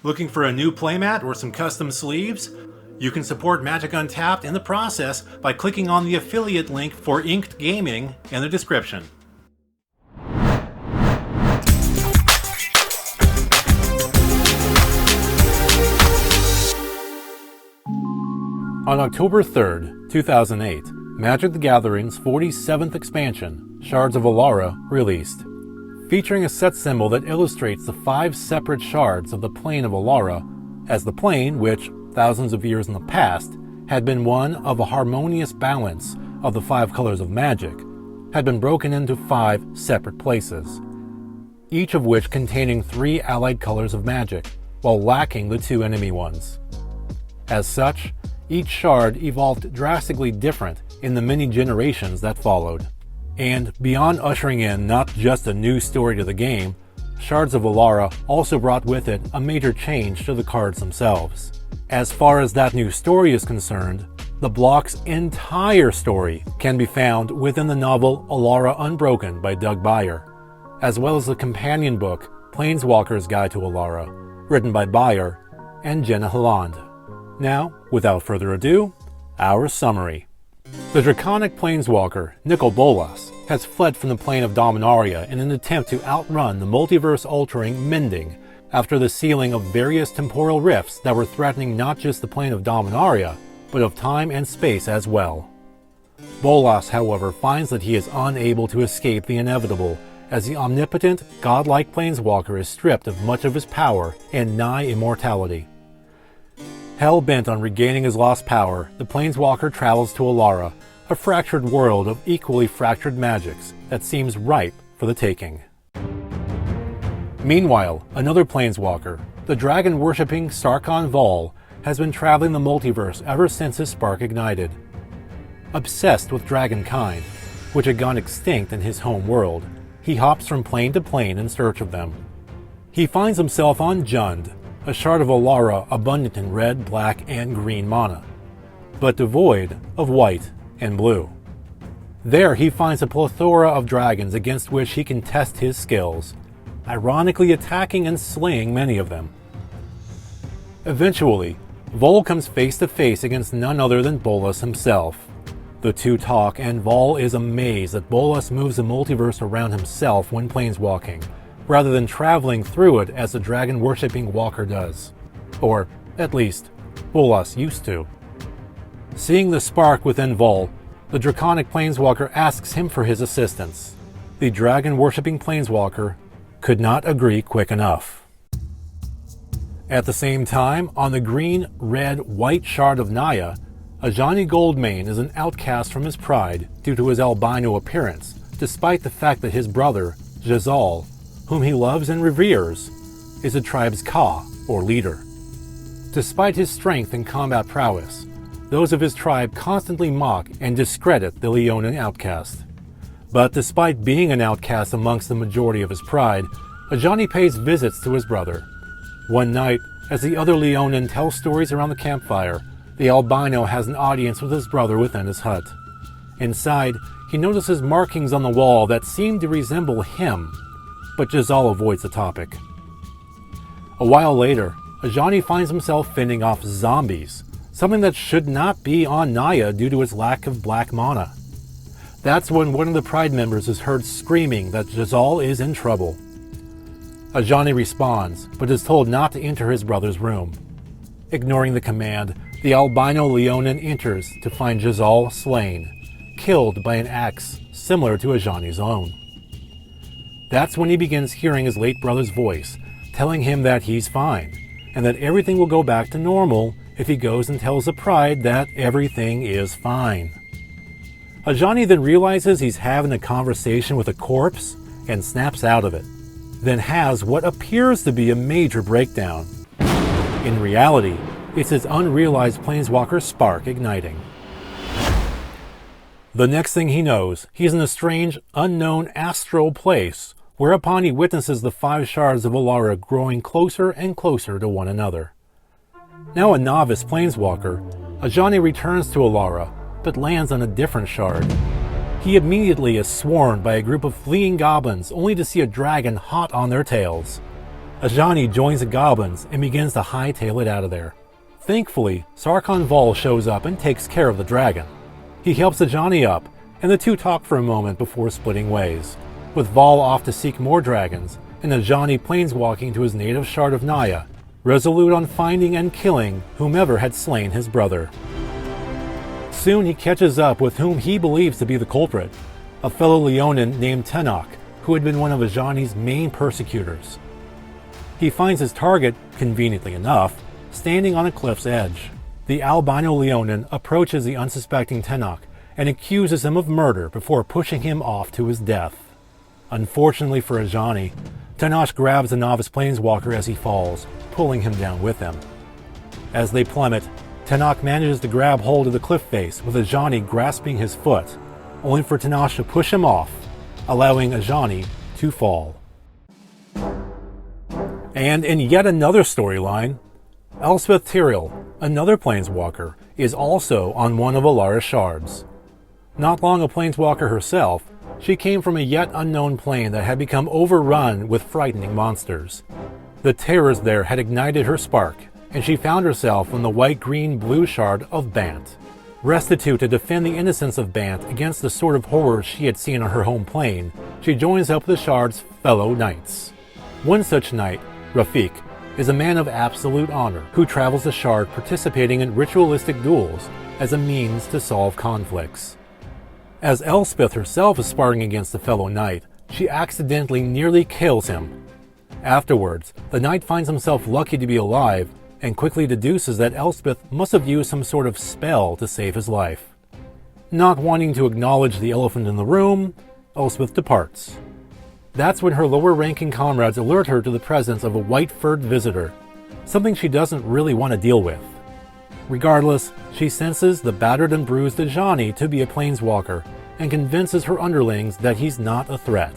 Looking for a new playmat or some custom sleeves? You can support Magic Untapped in the process by clicking on the affiliate link for Inked Gaming in the description. On October 3rd, 2008, Magic the Gathering's 47th expansion, Shards of Alara, released. Featuring a set symbol that illustrates the 5 separate shards of the plane of Alara, as the plane, which, thousands of years in the past, had been one of a harmonious balance of the 5 colors of magic, had been broken into 5 separate places, each of which containing 3 allied colors of magic, while lacking the 2 enemy ones. As such, each shard evolved drastically different in the many generations that followed. And beyond ushering in not just a new story to the game, Shards of Alara also brought with it a major change to the cards themselves. As far as that new story is concerned, the block's entire story can be found within the novel Alara Unbroken by Doug Beyer, as well as the companion book Planeswalker's Guide to Alara, written by Beyer and Jenna Holland. Now, without further ado, our summary. The draconic planeswalker, Nicol Bolas, has fled from the plane of Dominaria in an attempt to outrun the multiverse-altering Mending after the sealing of various temporal rifts that were threatening not just the plane of Dominaria, but of time and space as well. Bolas, however, finds that he is unable to escape the inevitable, as the omnipotent, godlike planeswalker is stripped of much of his power and nigh immortality. Hell-bent on regaining his lost power, the planeswalker travels to Alara, a fractured world of equally fractured magics that seems ripe for the taking. Meanwhile, another planeswalker, the dragon-worshipping Sarkhan Vol, has been traveling the multiverse ever since his spark ignited. Obsessed with dragonkind, which had gone extinct in his home world, he hops from plane to plane in search of them. He finds himself on Jund, a shard of Alara abundant in red, black, and green mana, but devoid of white and blue. There he finds a plethora of dragons against which he can test his skills, ironically attacking and slaying many of them. Eventually, Vol comes face to face against none other than Bolas himself. The two talk, and Vol is amazed that Bolas moves the multiverse around himself when planeswalking, rather than traveling through it as the dragon-worshipping walker does. Or, at least, Bolas used to. Seeing the spark within Vol, the draconic planeswalker asks him for his assistance. The dragon-worshipping planeswalker could not agree quick enough. At the same time, on the green, red, white shard of Naya, Ajani Goldmane is an outcast from his pride due to his albino appearance, despite the fact that his brother, Jezal, whom he loves and reveres, is the tribe's Ka, or leader. Despite his strength and combat prowess, those of his tribe constantly mock and discredit the Leonin outcast. But despite being an outcast amongst the majority of his pride, Ajani pays visits to his brother. One night, as the other Leonin tell stories around the campfire, the albino has an audience with his brother within his hut. Inside, he notices markings on the wall that seem to resemble him, but Jezal avoids the topic. A while later, Ajani finds himself fending off zombies, something that should not be on Naya due to its lack of black mana. That's when one of the Pride members is heard screaming that Jezal is in trouble. Ajani responds, but is told not to enter his brother's room. Ignoring the command, the albino Leonin enters to find Jezal slain, killed by an axe similar to Ajani's own. That's when he begins hearing his late brother's voice, telling him that he's fine, and that everything will go back to normal if he goes and tells the Pride that everything is fine. Ajani then realizes he's having a conversation with a corpse and snaps out of it, then has what appears to be a major breakdown. In reality, it's his unrealized planeswalker spark igniting. The next thing he knows, he's in a strange, unknown astral place, whereupon he witnesses the 5 shards of Alara growing closer and closer to one another. Now a novice planeswalker, Ajani returns to Alara, but lands on a different shard. He immediately is swarmed by a group of fleeing goblins, only to see a dragon hot on their tails. Ajani joins the goblins and begins to hightail it out of there. Thankfully, Sarkhan Vol shows up and takes care of the dragon. He helps Ajani up, and the two talk for a moment before splitting ways, with Vol off to seek more dragons, and Ajani planeswalking to his native Shard of Naya, resolute on finding and killing whomever had slain his brother. Soon he catches up with whom he believes to be the culprit, a fellow Leonin named Tenok, who had been one of Ajani's main persecutors. He finds his target, conveniently enough, standing on a cliff's edge. The albino Leonin approaches the unsuspecting Tenok and accuses him of murder before pushing him off to his death. Unfortunately for Ajani, Tenok grabs the novice planeswalker as he falls, pulling him down with him. As they plummet, Tenok manages to grab hold of the cliff face with Ajani grasping his foot, only for Tenok to push him off, allowing Ajani to fall. And in yet another storyline, Elspeth Tiril, another planeswalker, is also on one of Alara's shards. Not long a planeswalker herself, she came from a yet unknown plane that had become overrun with frightening monsters. The terrors there had ignited her spark, and she found herself on the white-green-blue shard of Bant. Restitute to defend the innocence of Bant against the sort of horrors she had seen on her home plane, she joins up with the shard's fellow knights. One such knight, Rafik, is a man of absolute honor who travels the shard participating in ritualistic duels as a means to solve conflicts. As Elspeth herself is sparring against the fellow knight, she accidentally nearly kills him. Afterwards, the knight finds himself lucky to be alive and quickly deduces that Elspeth must have used some sort of spell to save his life. Not wanting to acknowledge the elephant in the room, Elspeth departs. That's when her lower-ranking comrades alert her to the presence of a white-furred visitor, something she doesn't really want to deal with. Regardless, she senses the battered and bruised Ajani to be a planeswalker and convinces her underlings that he's not a threat.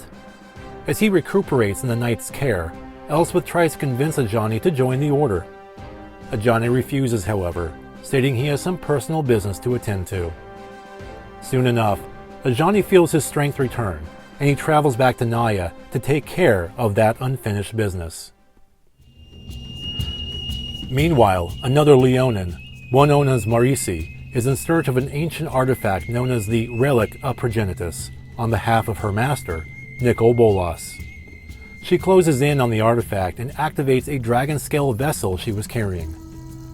As he recuperates in the knight's care, Elspeth tries to convince Ajani to join the order. Ajani refuses, however, stating he has some personal business to attend to. Soon enough, Ajani feels his strength return, and he travels back to Naya to take care of that unfinished business. Meanwhile, another Leonin, one known as Marisi, is in search of an ancient artifact known as the Relic of Progenitus on behalf of her master, Nicol Bolas. She closes in on the artifact and activates a dragon-scale vessel she was carrying.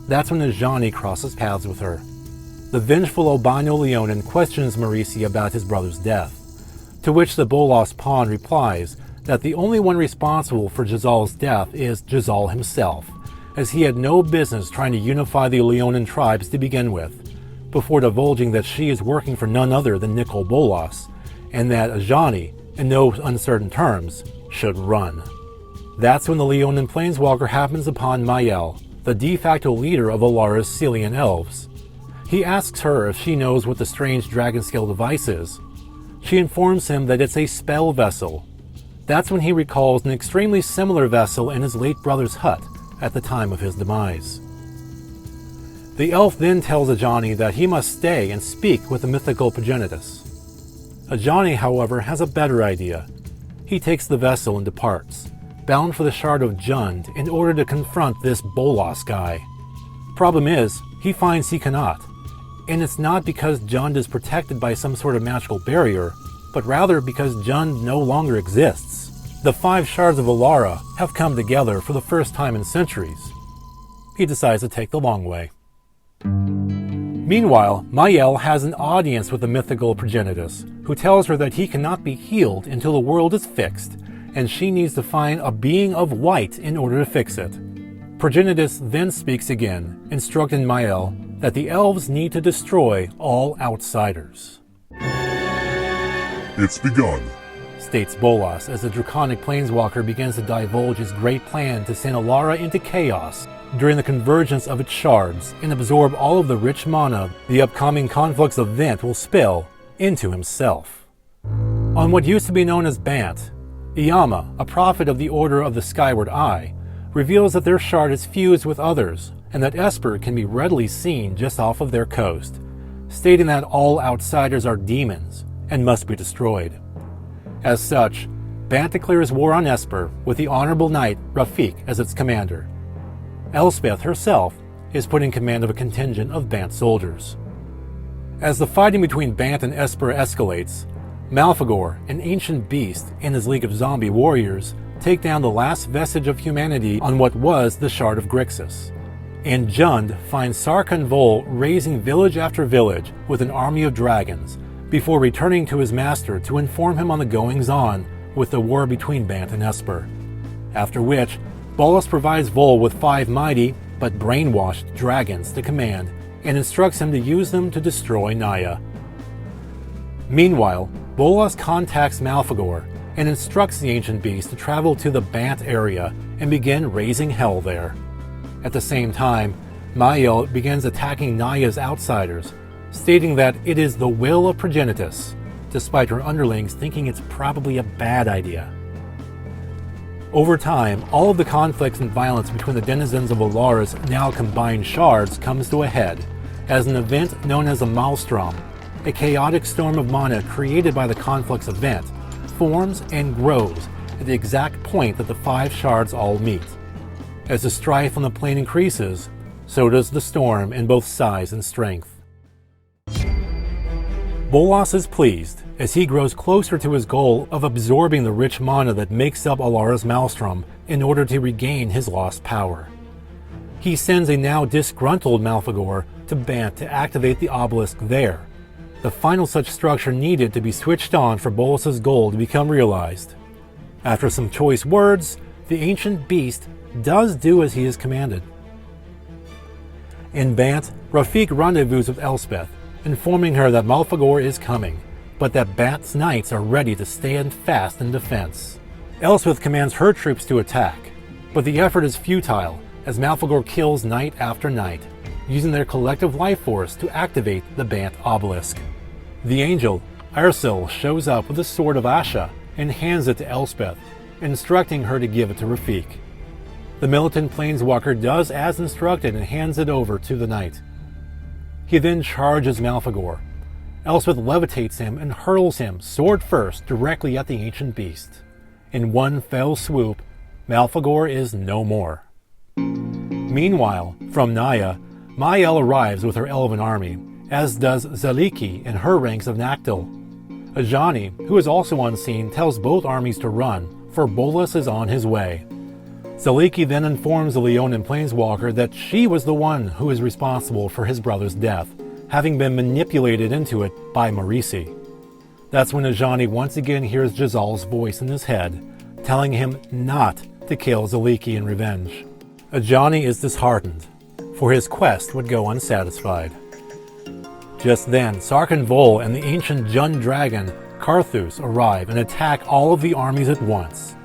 That's when Ajani crosses paths with her. The vengeful albino Leonin questions Marisi about his brother's death, to which the Bolas pawn replies that the only one responsible for Jazal's death is Jazal himself, as he had no business trying to unify the Leonin tribes to begin with, before divulging that she is working for none other than Nicol Bolas, and that Ajani, in no uncertain terms, should run. That's when the Leonin planeswalker happens upon Mael, the de facto leader of Alara's Celian elves. He asks her if she knows what the strange dragon-scale device is. She informs him that it's a spell vessel. That's when he recalls an extremely similar vessel in his late brother's hut at the time of his demise. The elf then tells Ajani that he must stay and speak with the mythical Progenitus. Ajani, however, has a better idea. He takes the vessel and departs, bound for the Shard of Jund in order to confront this Bolas guy. Problem is, he finds he cannot. And it's not because Jund is protected by some sort of magical barrier, but rather because Jund no longer exists. The 5 Shards of Alara have come together for the first time in centuries. He decides to take the long way. Meanwhile, Mael has an audience with the mythical Progenitus, who tells her that he cannot be healed until the world is fixed, and she needs to find a being of white in order to fix it. Progenitus then speaks again, instructing Mael that the elves need to destroy all outsiders. It's begun, states Bolas as the draconic planeswalker begins to divulge his great plan to send Alara into chaos during the convergence of its shards and absorb all of the rich mana the upcoming conflux event will spill into himself. On what used to be known as Bant, Iyama, a prophet of the Order of the Skyward Eye, reveals that their shard is fused with others and that Esper can be readily seen just off of their coast, stating that all outsiders are demons and must be destroyed. As such, Bant declares war on Esper with the honorable knight Rafik as its commander. Elspeth herself is put in command of a contingent of Bant soldiers. As the fighting between Bant and Esper escalates, Malfagor, an ancient beast, and his league of zombie warriors take down the last vestige of humanity on what was the Shard of Grixis. And Jund finds Sarkhan Vol razing village after village with an army of dragons, before returning to his master to inform him on the goings-on with the war between Bant and Esper. After which, Bolas provides Vol with 5 mighty, but brainwashed dragons to command, and instructs him to use them to destroy Naya. Meanwhile, Bolas contacts Malfagor and instructs the ancient beast to travel to the Bant area and begin raising hell there. At the same time, Mael begins attacking Naya's outsiders, stating that it is the will of Progenitus, despite her underlings thinking it's probably a bad idea. Over time, all of the conflicts and violence between the denizens of Alara's now combined shards comes to a head, as an event known as a Maelstrom, a chaotic storm of mana created by the conflict's event, forms and grows at the exact point that the 5 shards all meet. As the strife on the plane increases, so does the storm in both size and strength. Bolas is pleased as he grows closer to his goal of absorbing the rich mana that makes up Alara's Maelstrom in order to regain his lost power. He sends a now disgruntled Malfagor to Bant to activate the obelisk there, the final such structure needed to be switched on for Bolas's goal to become realized. After some choice words, the ancient beast does do as he is commanded. In Bant, Rafik rendezvous with Elspeth, informing her that Malfagor is coming, but that Bant's knights are ready to stand fast in defense. Elspeth commands her troops to attack, but the effort is futile as Malfagor kills knight after knight, using their collective life force to activate the Bant obelisk. The angel, Airsil, shows up with the sword of Asha and hands it to Elspeth, instructing her to give it to Rafik. The militant planeswalker does as instructed and hands it over to the knight. He then charges Malfagor. Elspeth levitates him and hurls him, sword first, directly at the ancient beast. In one fell swoop, Malfagor is no more. Meanwhile, from Naya, Mael arrives with her elven army, as does Zaliki in her ranks of Nactil. Ajani, who is also on scene, tells both armies to run, for Bolas is on his way. Zaliki then informs the Leonin planeswalker that she was the one who is responsible for his brother's death, having been manipulated into it by Marisi. That's when Ajani once again hears Jazal's voice in his head, telling him not to kill Zaliki in revenge. Ajani is disheartened, for his quest would go unsatisfied. Just then, Sarkhan Vol and the ancient Jund dragon, Karthus, arrive and attack all of the armies at once.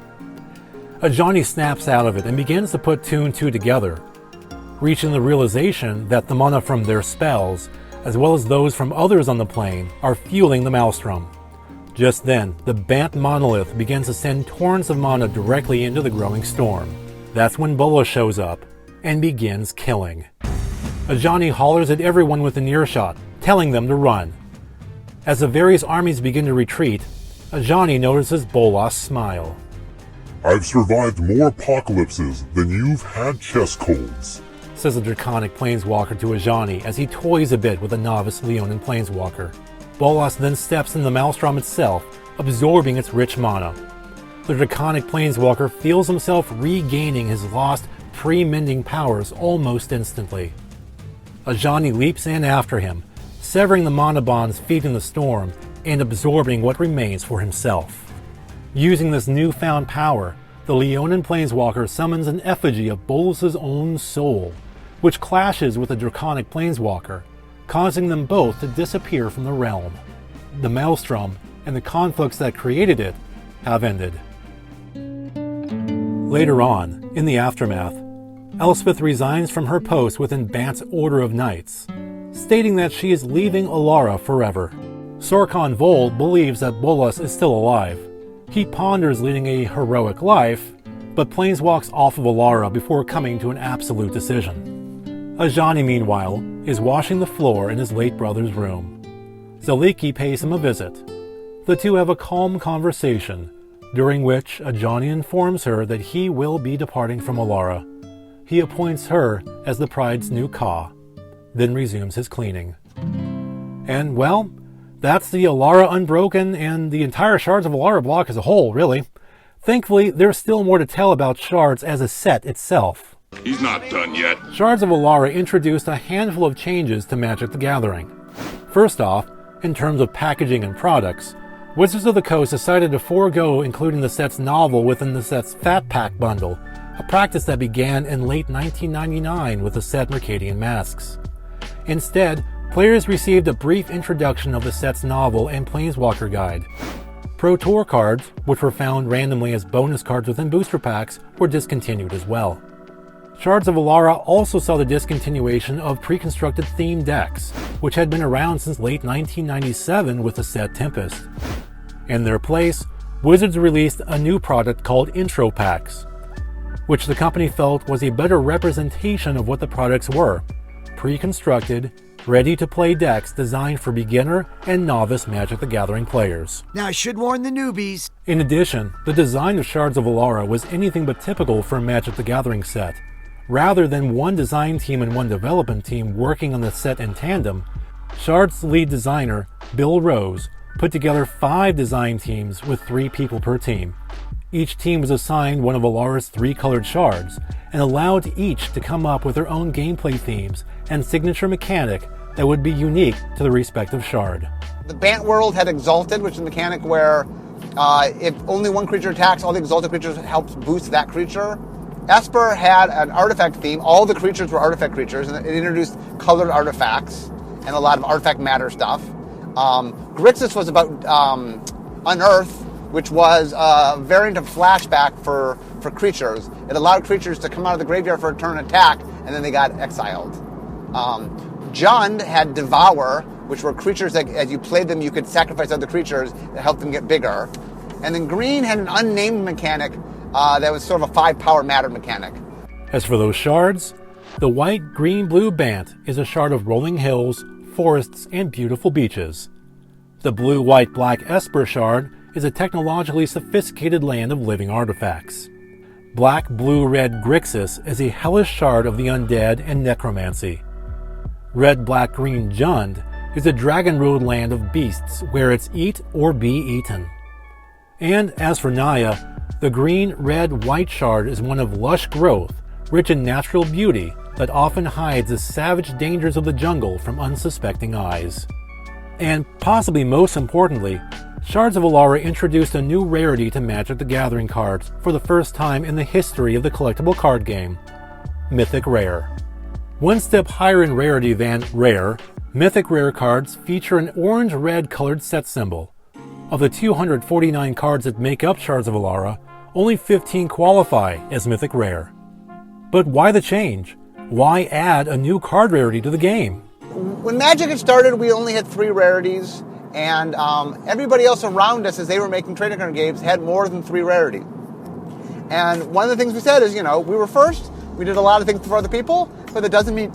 Ajani snaps out of it and begins to put 2 and 2 together, reaching the realization that the mana from their spells, as well as those from others on the plane, are fueling the Maelstrom. Just then, the Bant monolith begins to send torrents of mana directly into the growing storm. That's when Bolas shows up and begins killing. Ajani hollers at everyone within earshot, telling them to run. As the various armies begin to retreat, Ajani notices Bolas smile. "I've survived more apocalypses than you've had chest colds," says the draconic planeswalker to Ajani as he toys a bit with a novice Leonin planeswalker. Bolas then steps in the Maelstrom itself, absorbing its rich mana. The draconic planeswalker feels himself regaining his lost pre-mending powers almost instantly. Ajani leaps in after him, severing the mana bonds feeding the storm and absorbing what remains for himself. Using this newfound power, the Leonin planeswalker summons an effigy of Bolas's own soul, which clashes with the draconic planeswalker, causing them both to disappear from the realm. The Maelstrom and the conflicts that created it have ended. Later on, in the aftermath, Elspeth resigns from her post within Bant's Order of Knights, stating that she is leaving Alara forever. Sarkhan Vol believes that Bolas is still alive. He ponders leading a heroic life, but planeswalks off of Alara before coming to an absolute decision. Ajani, meanwhile, is washing the floor in his late brother's room. Zaliki pays him a visit. The two have a calm conversation, during which Ajani informs her that he will be departing from Alara. He appoints her as the Pride's new Ka, then resumes his cleaning. And well, that's the Alara Unbroken and the entire Shards of Alara block as a whole, really. Thankfully, there's still more to tell about Shards as a set itself. He's not done yet. Shards of Alara introduced a handful of changes to Magic the Gathering. First off, in terms of packaging and products, Wizards of the Coast decided to forego including the set's novel within the set's Fat Pack bundle, a practice that began in late 1999 with the set Mercadian Masks. Instead, players received a brief introduction of the set's novel and Planeswalker guide. Pro Tour cards, which were found randomly as bonus cards within booster packs, were discontinued as well. Shards of Alara also saw the discontinuation of pre-constructed themed decks, which had been around since late 1997 with the set Tempest. In their place, Wizards released a new product called Intro Packs, which the company felt was a better representation of what the products were: pre-constructed, ready-to-play decks designed for beginner and novice Magic the Gathering players. Now I should warn the newbies. In addition, the design of Shards of Alara was anything but typical for a Magic the Gathering set. Rather than one design team and one development team working on the set in tandem, Shards' lead designer, Bill Rose, put together 5 design teams with 3 people per team. Each team was assigned one of Alara's 3 colored shards, and allowed each to come up with their own gameplay themes and signature mechanic that would be unique to the respective shard. The Bant world had Exalted, which is a mechanic where if only one creature attacks, all the Exalted creatures helps boost that creature. Esper had an artifact theme. All the creatures were artifact creatures, and it introduced colored artifacts and a lot of artifact matter stuff. Grixis was about Unearth, which was a variant of Flashback for creatures. It allowed creatures to come out of the graveyard for a turn attack, and then they got exiled. Jund had Devour, which were creatures that as you played them, you could sacrifice other creatures that helped them get bigger. And then Green had an unnamed mechanic that was sort of a 5-power matter mechanic. As for those shards, the white, green, blue Bant is a shard of rolling hills, forests, and beautiful beaches. The blue, white, black Esper shard is a technologically sophisticated land of living artifacts. Black, blue, red Grixis is a hellish shard of the undead and necromancy. Red, black, green Jund is a dragon road land of beasts where it's eat or be eaten. And as for Naya, the green, red, white shard is one of lush growth, rich in natural beauty that often hides the savage dangers of the jungle from unsuspecting eyes. And possibly most importantly, Shards of Alara introduced a new rarity to Magic the Gathering cards for the first time in the history of the collectible card game: Mythic Rare. One step higher in rarity than Rare, Mythic Rare cards feature an orange-red colored set symbol. Of the 249 cards that make up Shards of Alara, only 15 qualify as Mythic Rare. But why the change? Why add a new card rarity to the game? When Magic had started, we only had 3 rarities, and everybody else around us, as they were making trading card games, had more than 3 rarities. And one of the things we said is, we were first, we did a lot of things for other people, but that doesn't mean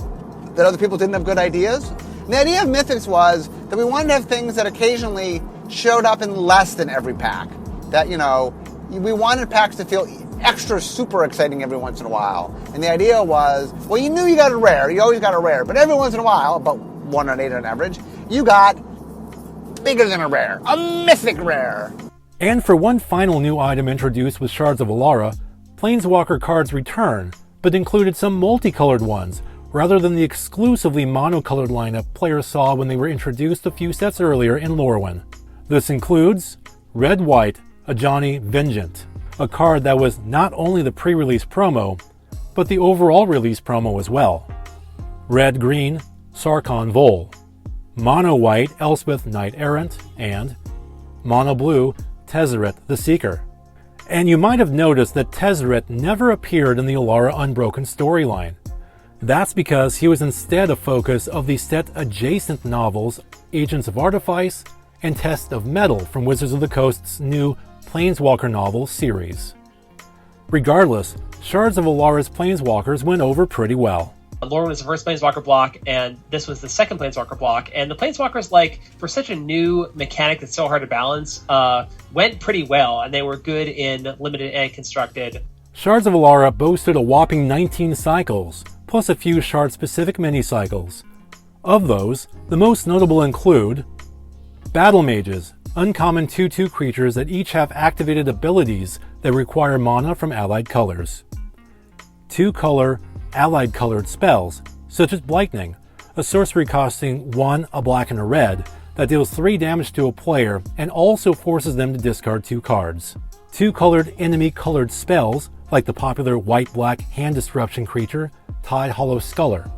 that other people didn't have good ideas. And the idea of Mythics was that we wanted to have things that occasionally showed up in less than every pack. That, we wanted packs to feel extra super exciting every once in a while. And the idea was, well, you knew you got a rare, you always got a rare, but every once in a while, about 1 on 8 on average, you got bigger than a rare, a mythic rare. And for one final new item introduced with Shards of Alara, Planeswalker cards return, but included some multicolored ones, rather than the exclusively monocolored lineup players saw when they were introduced a few sets earlier in Lorwyn. This includes Red-White Ajani Vengeant, a card that was not only the pre-release promo, but the overall release promo as well. Red-Green Sarkhan Vol, Mono-White Elspeth Knight-Errant, and Mono-Blue Tezzeret the Seeker. And you might have noticed that Tezzeret never appeared in the Alara Unbroken storyline. That's because he was instead a focus of the set-adjacent novels Agents of Artifice and Test of Metal from Wizards of the Coast's new Planeswalker novel series. Regardless, Shards of Alara's Planeswalkers went over pretty well. Lorwyn was the first Planeswalker block, and this was the second Planeswalker block. And the Planeswalkers, like, for such a new mechanic that's so hard to balance, went pretty well, and they were good in limited and constructed. Shards of Alara boasted a whopping 19 cycles, plus a few shard-specific mini-cycles. Of those, the most notable include Battle Mages, uncommon 2/2 creatures that each have activated abilities that require mana from allied colors. 2-color, allied colored spells, such as Blightning, a sorcery costing 1, a black and a red, that deals 3 damage to a player and also forces them to discard 2 cards. 2-colored enemy-colored spells, like the popular white-black hand disruption creature, Tide Hollow Sculler.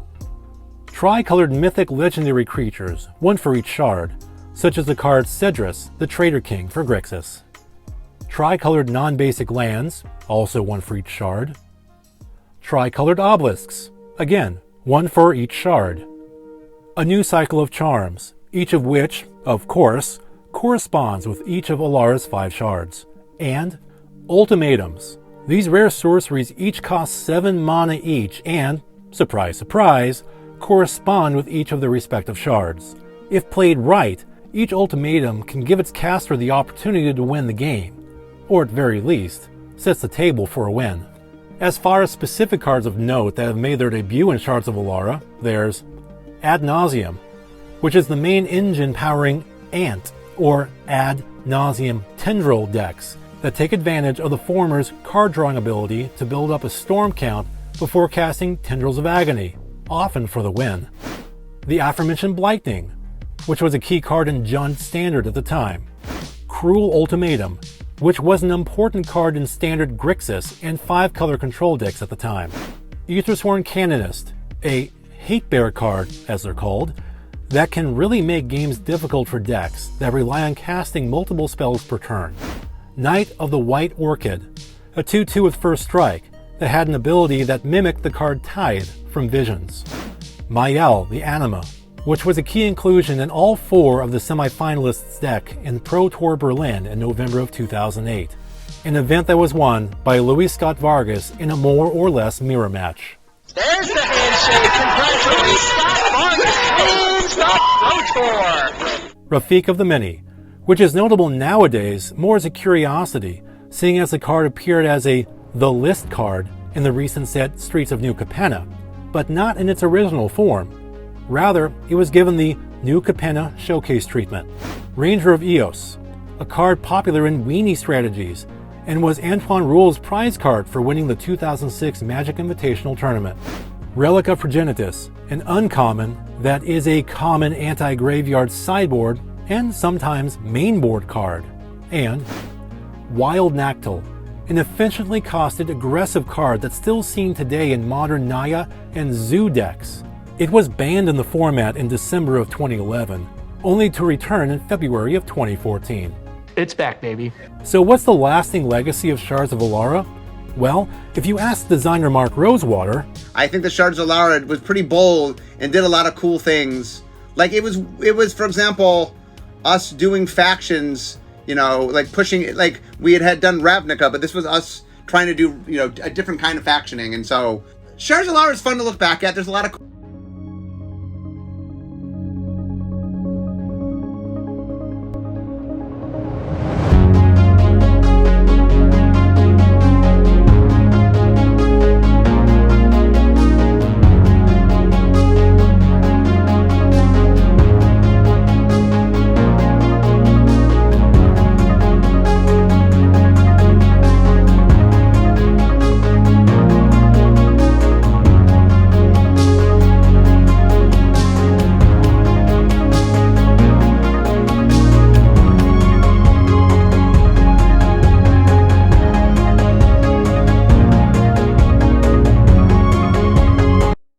Tri-colored mythic legendary creatures, 1 for each shard, such as the card Cedrus, the Traitor King for Grixis. Tri-colored non-basic lands, also 1 for each shard. Tri-colored obelisks, again, 1 for each shard. A new cycle of charms, each of which, of course, corresponds with each of Alara's 5 shards. And ultimatums. These rare sorceries each cost 7 mana each and, surprise surprise, correspond with each of their respective shards. If played right, each ultimatum can give its caster the opportunity to win the game, or at very least, sets the table for a win. As far as specific cards of note that have made their debut in Shards of Alara, there's Ad Nauseam, which is the main engine powering Ant, or Ad Nauseam Tendril decks, that take advantage of the former's card drawing ability to build up a storm count before casting Tendrils of Agony, often for the win. The aforementioned Blightning, which was a key card in Jund Standard at the time. Cruel Ultimatum, which was an important card in Standard Grixis and 5-color control decks at the time. Aethersworn Canonist, a hate bear card, as they're called, that can really make games difficult for decks that rely on casting multiple spells per turn. Knight of the White Orchid, a 2/2 with first strike that had an ability that mimicked the card Tithe from Visions. Mael, the Anima, which was a key inclusion in all 4 of the semi-finalists' deck in Pro Tour Berlin in November of 2008, an event that was won by Luis Scott Vargas in a more or less mirror match. There's the handshake! Congratulations, Scott Vargas wins the Pro Tour! Rafiq of the Many, which is notable nowadays more as a curiosity, seeing as the card appeared as a The List card in the recent set Streets of New Capenna, but not in its original form. Rather, it was given the New Capenna Showcase treatment. Ranger of Eos, a card popular in weenie strategies, and was Antoine Roule's prize card for winning the 2006 Magic Invitational Tournament. Relic of Progenitus, an uncommon that is a common anti-graveyard sideboard and sometimes mainboard card. And Wild Nactil, an efficiently costed aggressive card that's still seen today in modern Naya and Zoo decks. It was banned in the format in December of 2011, only to return in February of 2014. It's back, baby. So what's the lasting legacy of Shards of Alara? Well, if you ask designer Mark Rosewater, I think the Shards of Alara was pretty bold and did a lot of cool things. Like it was for example, us doing factions, like pushing, like we had done Ravnica, but this was us trying to do, a different kind of factioning. And so Shards of Alara is fun to look back at. There's a lot of